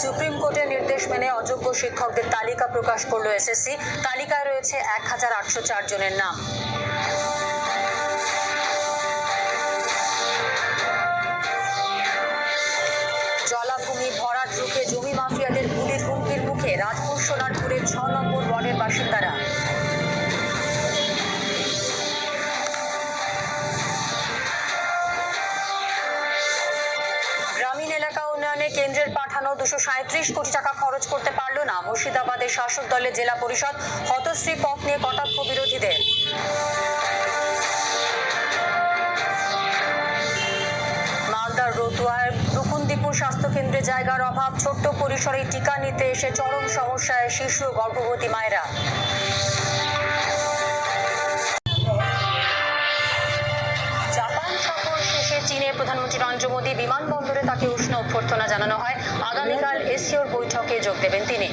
Supreme কোর্টের নির্দেশ মেনে অযোগ্য শিক্ষকদের তালিকা প্রকাশ করল এসএসসি। তালিকায় রয়েছে 1804 জনের নাম। জলাভূমি ভরাট রুখে জমি মাফিয়াদের গুলির হুমকির মুখে রাজপুর সোনারপুরের 6 নম্বর ওয়ার্ডের বাসিন্দারা। গ্রামীণ এলাকা উন্নয়নে কেন্দ্রের পাঠানো 237 কোটি টাকা খরচ করতে পারল না মুর্শিদাবাদের শাসক দলের জেলা পরিষদ। হতশ্রী পথ নিয়ে কটাক্ষ বিরোধীদের। মালদার রতুয়ার রুকুনদীপুর স্বাস্থ্যকেন্দ্রে জায়গার অভাব, ছোট্ট পরিসরে টিকা নিতে এসে চরম সমস্যায় শিশু ও গর্ভবতী মায়েরা। জাপান সফর শেষে চীনের প্রধানমন্ত্রী নরেন্দ্র মোদী বিমানবন্দরে তাকে উষ্ণ অভ্যর্থনা জানানো হয়। আগামীকাল এসিওর বৈঠকে যোগ দেবেন তিনি।